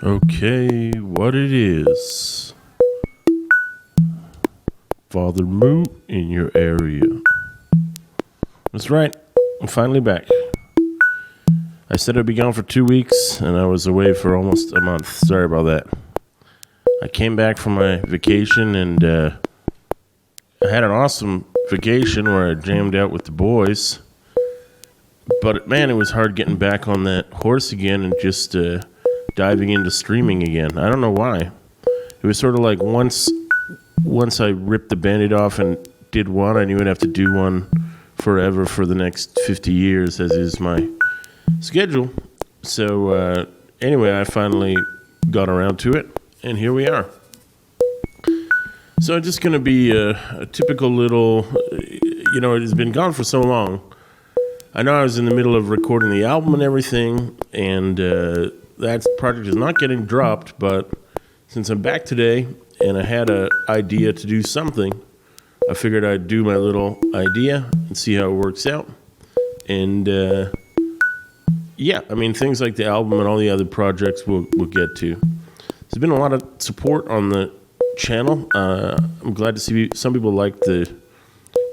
Okay, what it is. Father Moo in your area. That's right, I'm finally back. I said I'd be gone for 2 weeks, and I was away for almost a month. Sorry about that. I came back from my vacation, and I had an awesome vacation where I jammed out with the boys. But man, it was hard getting back on that horse again and just diving into streaming again. I don't know why. It was sort of like once I ripped the Band-Aid off and did one, I knew I'd have to do one forever for the next 50 years, as is my schedule. So anyway, I finally got around to it, and here we are. So it's just going to be a typical little, it has been gone for so long. I know I was in the middle of recording the album and everything, and that project is not getting dropped, but since I'm back today and I had an idea to do something, I figured I'd do my little idea and see how it works out. And things like the album and all the other projects we'll get to. There's been a lot of support on the channel. I'm glad to see some people like the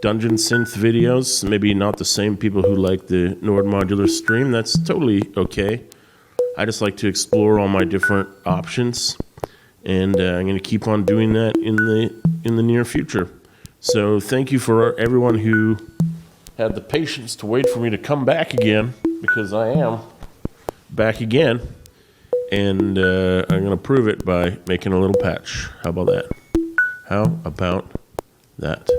Dungeon Synth videos. Maybe not the same people who like the Nord Modular stream. That's totally okay. I just like to explore all my different options, and I'm going to keep on doing that in the near future. So thank you for everyone who had the patience to wait for me to come back again, because I am back again, and I'm going to prove it by making a little patch. How about that? How about that?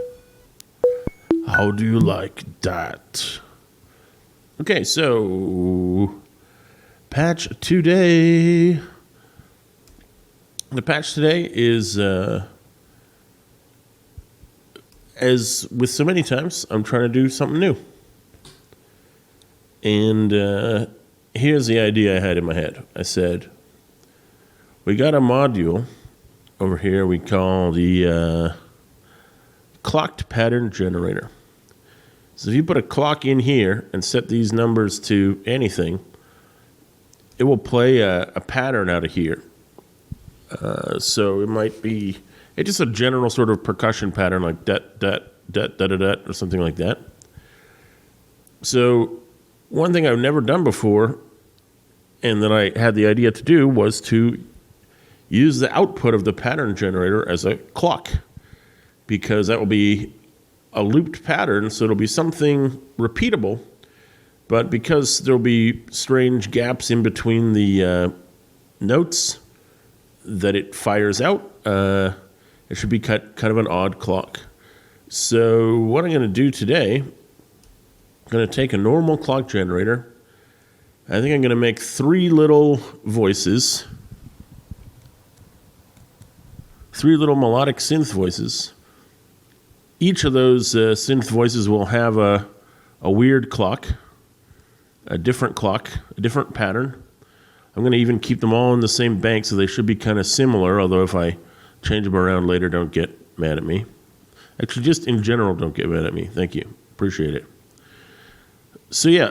How do you like that? Okay, so patch today. The patch today is, as with so many times, I'm trying to do something new. And here's the idea I had in my head. I said, we got a module over here we call the clocked pattern generator. So if you put a clock in here and set these numbers to anything, it will play a pattern out of here. So it might be just a general sort of percussion pattern, like dat, dat, dat, dat, dat, dat, or something like that. So one thing I've never done before, and that I had the idea to do, was to use the output of the pattern generator as a clock, because that will be a looped pattern, so it'll be something repeatable, but because there'll be strange gaps in between the notes that it fires out, it should be kind of an odd clock. So what I'm going to do today, I'm going to take a normal clock generator. I think I'm going to make 3 little voices, 3 little melodic synth voices. Each of those synth voices will have a weird clock, a different pattern. I'm going to even keep them all in the same bank, so they should be kind of similar, although if I change them around later, don't get mad at me. Actually, just in general, don't get mad at me. Thank you. Appreciate it. So yeah,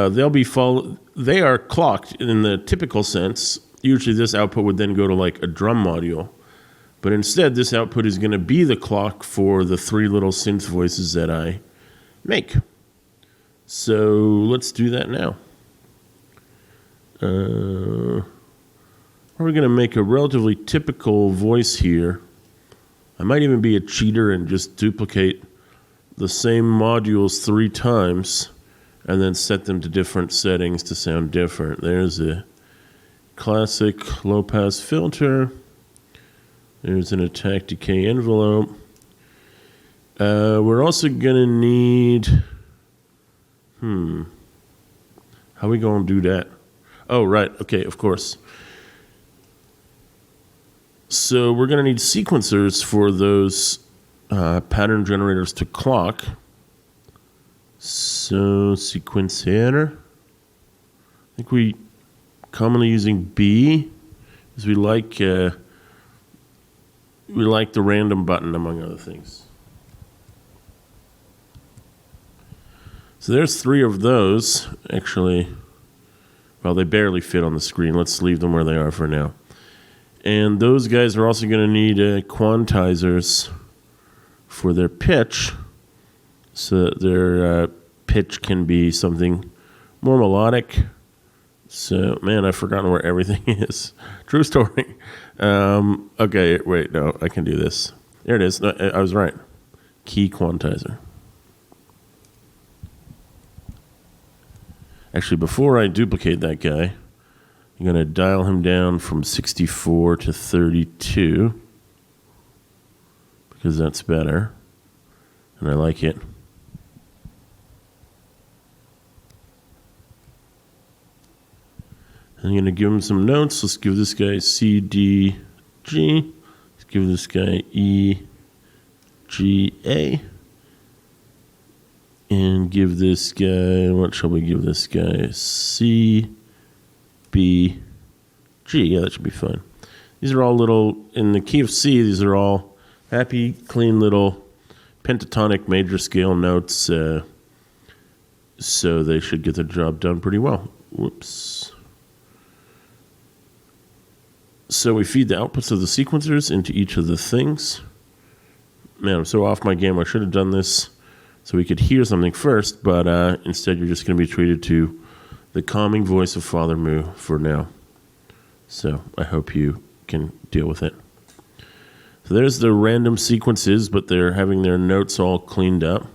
they are clocked in the typical sense. Usually this output would then go to like a drum module. But instead, this output is going to be the clock for the 3 little synth voices that I make. So let's do that now. We're going to make a relatively typical voice here. I might even be a cheater and just duplicate the same modules 3 times and then set them to different settings to sound different. There's a classic low-pass filter. There's an attack decay envelope. We're also going to need... How are we going to do that? Oh, right. Okay, of course. So we're going to need sequencers for those pattern generators to clock. So sequencer. I think we commonly using B, because we like the random button, among other things. So there's 3 of those. Actually, Well, they barely fit on the screen. Let's leave them where they are for now. And those guys are also going to need quantizers for their pitch, so that their pitch can be something more melodic. So, man, I've forgotten where everything is. True story. Okay, wait, no, I can do this. There it is. No, I was right. Key quantizer. Actually, before I duplicate that guy, I'm going to dial him down from 64 to 32, because that's better, and I like it. I'm going to give him some notes. Let's give this guy C, D, G. Let's give this guy E, G, A. And give this guy, what shall we give this guy? C, B, G. Yeah, that should be fine. These are all little, in the key of C, these are all happy, clean little pentatonic major scale notes. So they should get the job done pretty well. Whoops. So we feed the outputs of the sequencers into each of the things. Man, I'm so off my game. I should have done this so we could hear something first, but instead you're just going to be treated to the calming voice of Father Moo for now. So I hope you can deal with it. So there's the random sequences, but they're having their notes all cleaned up.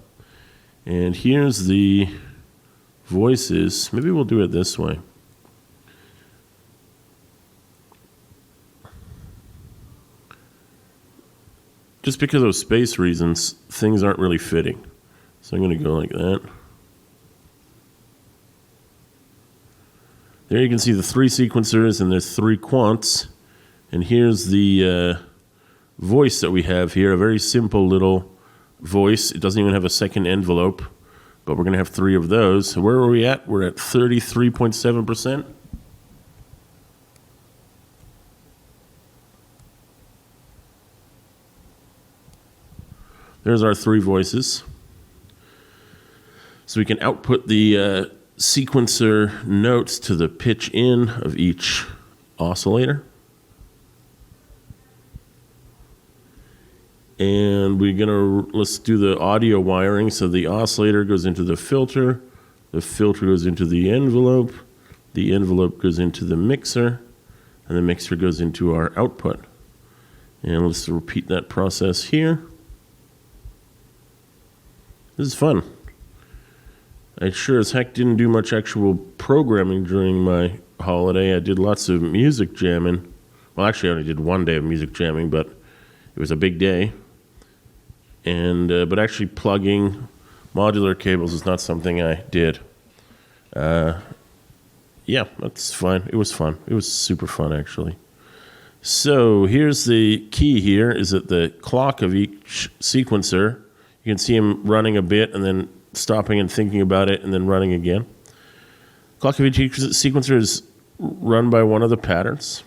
And here's the voices. Maybe we'll do it this way. Just because of space reasons, things aren't really fitting. So I'm going to go like that. There you can see the 3 sequencers, and there's 3 quants. And here's the voice that we have here, a very simple little voice. It doesn't even have a second envelope, but we're going to have 3 of those. So where are we at? We're at 33.7%. There's our 3 voices. So we can output the sequencer notes to the pitch in of each oscillator. And let's do the audio wiring. So the oscillator goes into the filter goes into the envelope goes into the mixer, and the mixer goes into our output. And let's repeat that process here. This is fun. I sure as heck didn't do much actual programming during my holiday. I did lots of music jamming. Well, actually, I only did 1 day of music jamming, but it was a big day. And but actually plugging modular cables is not something I did. Yeah, that's fine. It was fun. It was super fun, actually. So here's the key here, is that the clock of each sequencer, you can see him running a bit and then stopping and thinking about it and then running again. Clock of each sequencer is run by one of the patterns.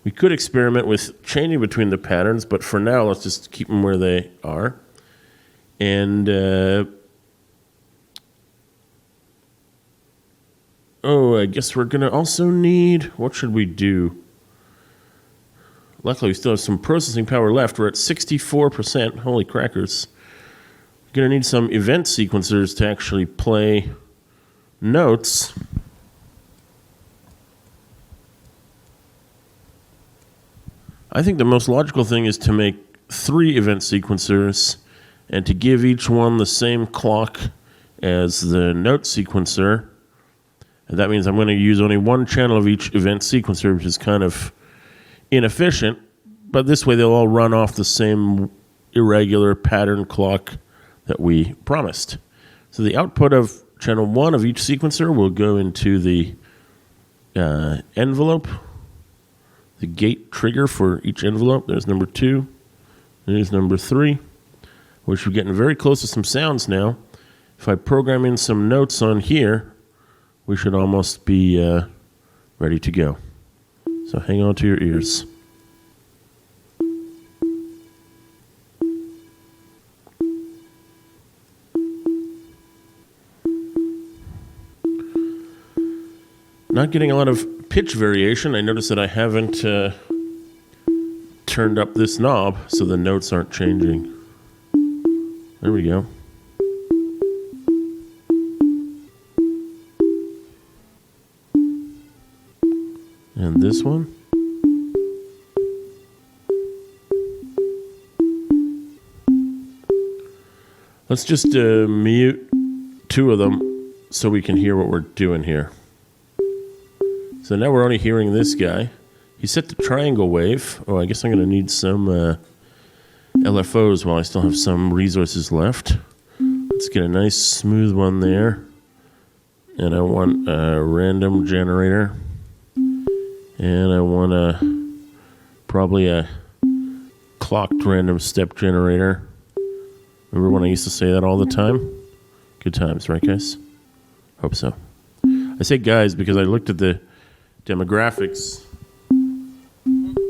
We could experiment with changing between the patterns, but for now, let's just keep them where they are. And I guess we're going to also need, what should we do? Luckily, we still have some processing power left. We're at 64%. Holy crackers. We're going to need some event sequencers to actually play notes. I think the most logical thing is to make 3 event sequencers and to give each one the same clock as the note sequencer. And that means I'm going to use only 1 channel of each event sequencer, which is kind of inefficient, but this way they'll all run off the same irregular pattern clock that we promised. So the output of channel 1 of each sequencer will go into the envelope, the gate trigger for each envelope. There's number 2. There's number 3, which we're getting very close to some sounds now. If I program in some notes on here, we should almost be ready to go. So hang on to your ears. Not getting a lot of pitch variation. I noticed that I haven't turned up this knob, so the notes aren't changing. There we go. And this one. Let's just mute two of them so we can hear what we're doing here. So now we're only hearing this guy. He set the triangle wave. Oh, I guess I'm going to need some LFOs while I still have some resources left. Let's get a nice smooth one there. And I want a random generator. And I want probably a clocked random step generator. Remember when I used to say that all the time? Good times, right, guys? Hope so. I say guys because I looked at the demographics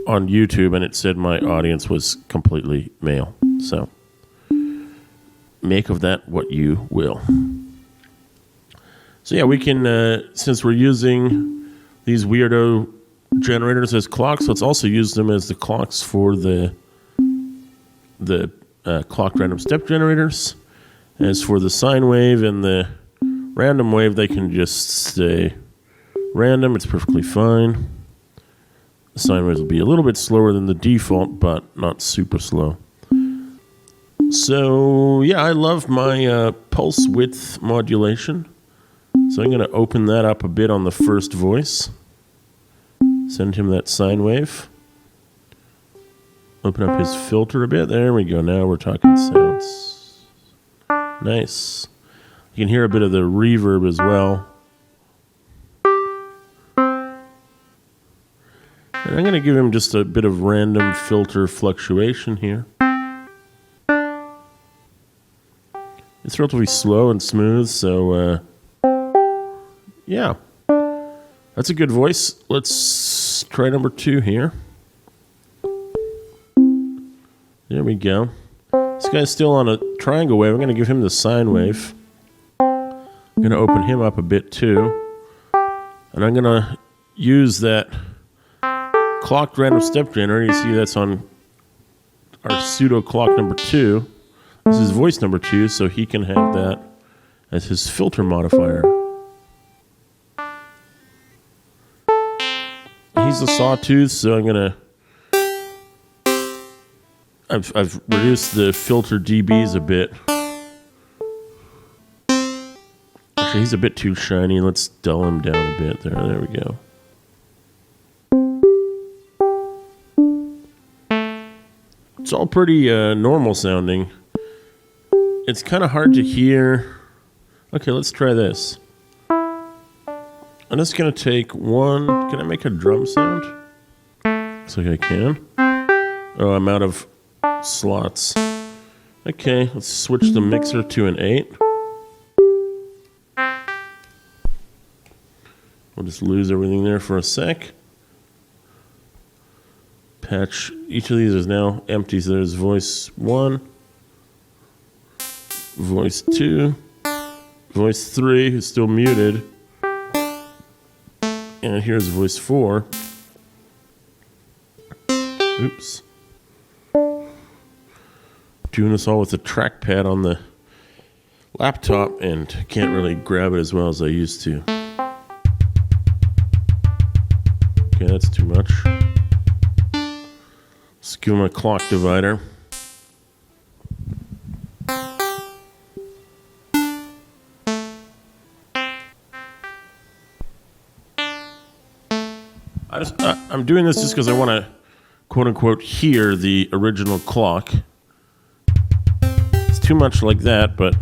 on YouTube and it said my audience was completely male. So make of that what you will. So yeah, we can, since we're using these weirdo generators as clocks, let's also use them as the clocks for the clocked random step generators. As for the sine wave and the random wave, they can just stay random. It's perfectly fine. The sine waves will be a little bit slower than the default, but not super slow. So yeah, I love my pulse width modulation. So I'm going to open that up a bit on the first voice. Send him that sine wave. Open up his filter a bit. There we go. Now we're talking sounds. Nice. You can hear a bit of the reverb as well. And I'm going to give him just a bit of random filter fluctuation here. It's relatively slow and smooth, so yeah. That's a good voice. Let's try number 2 here. There we go. This guy's still on a triangle wave. I'm going to give him the sine wave. I'm going to open him up a bit too. And I'm going to use that clocked random step generator. You see that's on our pseudo clock number 2. This is voice number 2, so he can have that as his filter modifier. He's a sawtooth, so I'm going to... I've reduced the filter dBs a bit. Actually, he's a bit too shiny. Let's dull him down a bit there. There we go. It's all pretty normal sounding. It's kind of hard to hear. Okay, let's try this. I'm just going to take one. Can I make a drum sound? Looks like I can. Oh, I'm out of slots. Okay, let's switch the mixer to an 8. We'll just lose everything there for a sec. Patch. Each of these is now empty, so there's voice 1, voice 2, voice 3 who's still muted, and here's voice 4. Oops. Doing this all with the trackpad on the laptop and can't really grab it as well as I used to. Okay, that's too much. Let's give him a clock divider. I'm doing this just because I want to, quote unquote, hear the original clock. It's too much like that, but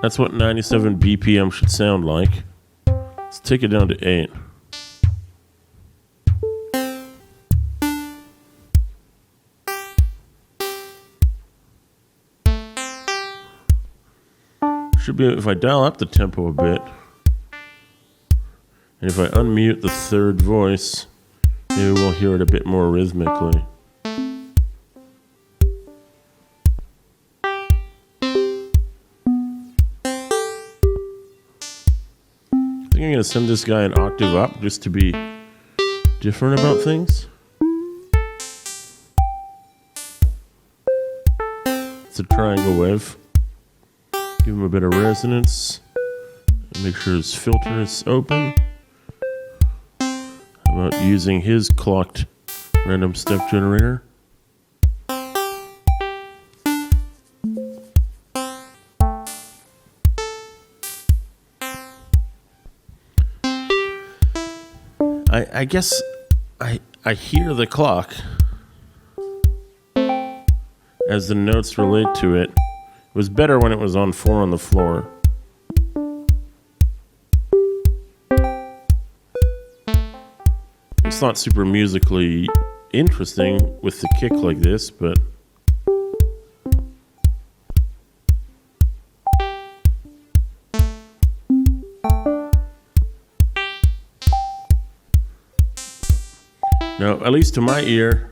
that's what 97 BPM should sound like. Let's take it down to 8. Should be if I dial up the tempo a bit, and if I unmute the third voice, maybe we'll hear it a bit more rhythmically. think I'm going to send this guy an octave up just to be different about things. It's a triangle wave. Give him a bit of resonance. Make sure his filter is open. How about using his clocked random step generator? I guess I hear the clock as the notes relate to it. It was better when it was on 4 on the floor. It's not super musically interesting with the kick like this, but now, at least to my ear,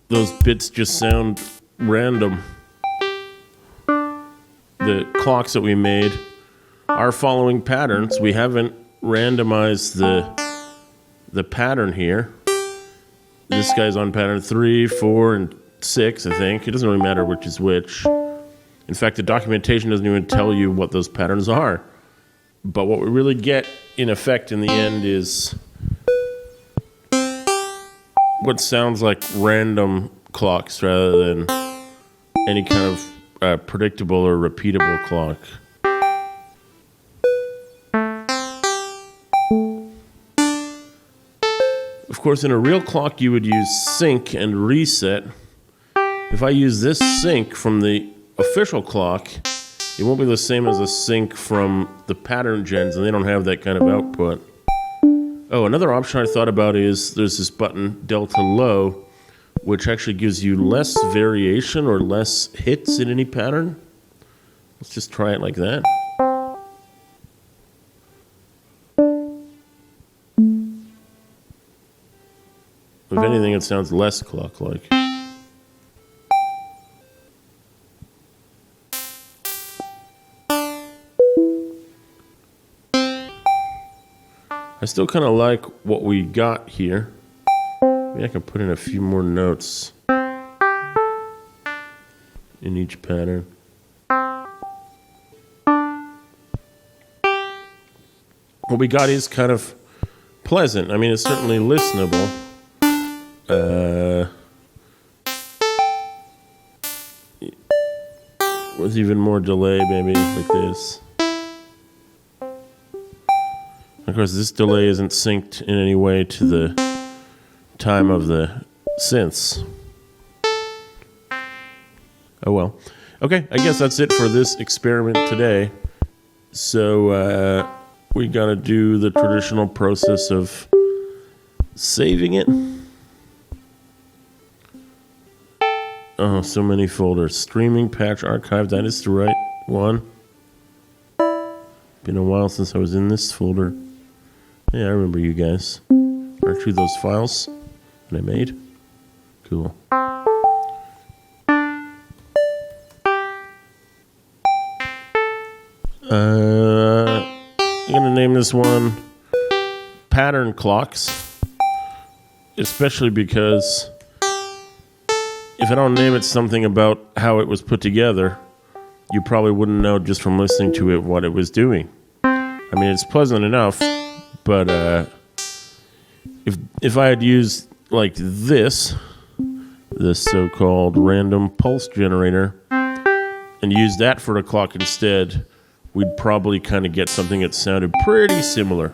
those bits just sound random. The clocks that we made are following patterns. We haven't randomized the pattern here. This guy's on pattern 3, 4, and 6, I think. It doesn't really matter which is which. In fact, the documentation doesn't even tell you what those patterns are. But what we really get, in effect, in the end is what sounds like random clocks rather than any kind of predictable or repeatable clock. Of course, in a real clock, you would use sync and reset. If I use this sync from the official clock, it won't be the same as a sync from the pattern gens, and they don't have that kind of output. Oh, another option I thought about is there's this button, Delta Low, which actually gives you less variation or less hits in any pattern. Let's just try it like that. If anything, it sounds less clock-like. I still kind of like what we got here. Maybe I can put in a few more notes in each pattern. What we got is kind of pleasant. I mean, it's certainly listenable. With even more delay, maybe, like this. Of course, this delay isn't synced in any way to the time of the synths. Oh well. Okay, I guess that's it for this experiment today. So, we gotta do the traditional process of saving it. Oh, so many folders. Streaming, patch, archive, that is the right one. Been a while since I was in this folder. Yeah, I remember you guys. Aren't you those files that I made? Cool. I'm gonna name this one Patternclocks, especially because if I don't name it something about how it was put together, you probably wouldn't know just from listening to it what it was doing. I mean, it's pleasant enough, but if I had used like this so-called random pulse generator, and used that for the clock instead, we'd probably kind of get something that sounded pretty similar.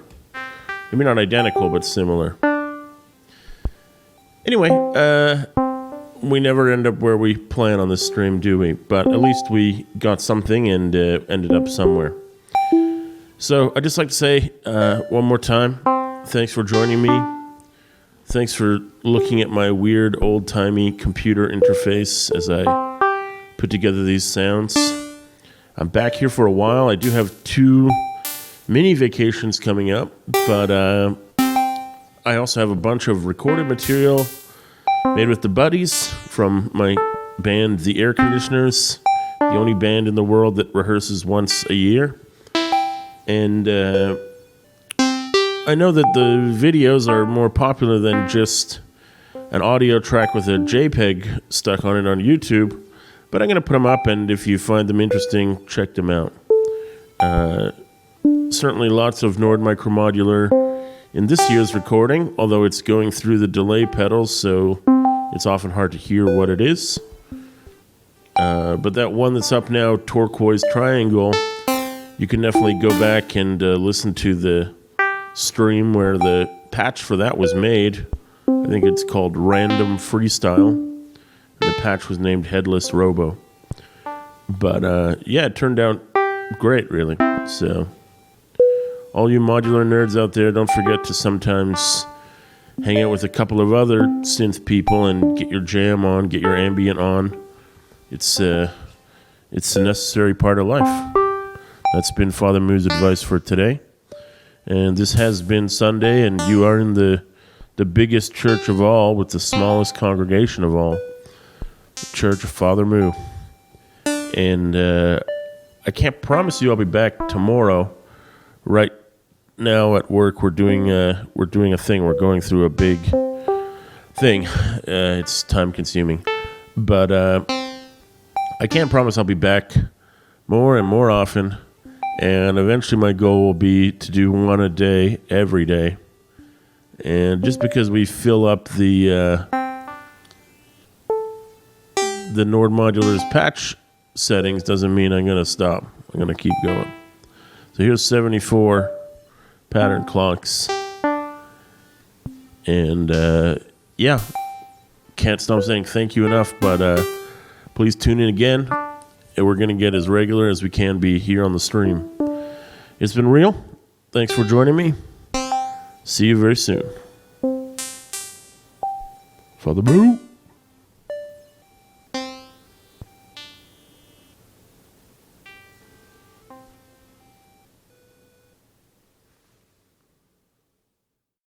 Maybe not identical, but similar. Anyway, we never end up where we plan on this stream, do we? But at least we got something and ended up somewhere. So I'd just like to say one more time, thanks for joining me. Thanks for looking at my weird old-timey computer interface as I put together these sounds. I'm back here for a while. I do have 2 mini vacations coming up, but I also have a bunch of recorded material made with the buddies from my band, The Air Conditioners, the only band in the world that rehearses once a year. And I know that the videos are more popular than just an audio track with a JPEG stuck on it on YouTube, but I'm going to put them up, and if you find them interesting, check them out. Certainly lots of Nord Micromodular in this year's recording, although it's going through the delay pedals, so it's often hard to hear what it is. But that one that's up now, Turquoise Triangle, you can definitely go back and listen to the stream where the patch for that was made. I think it's called Random Freestyle. The patch was named Headless Robo. But yeah, it turned out great, really. So, all you modular nerds out there, don't forget to sometimes hang out with a couple of other synth people and get your jam on, get your ambient on. It's a necessary part of life. That's been Father Moo's advice for today. And this has been Sunday, and you are in the biggest church of all with the smallest congregation of all, the Church of Father Moo. And I can't promise you I'll be back tomorrow. Right now at work, we're doing a thing. We're going through a big thing. It's time consuming, but I can't promise I'll be back more and more often. And eventually my goal will be to do one a day, every day. And just because we fill up the Nord Modular's patch settings doesn't mean I'm going to stop. I'm going to keep going. So here's 74 Patternclocks. And yeah, can't stop saying thank you enough, but please tune in again. And we're going to get as regular as we can be here on the stream. It's been real. Thanks for joining me. See you very soon. Father Moo.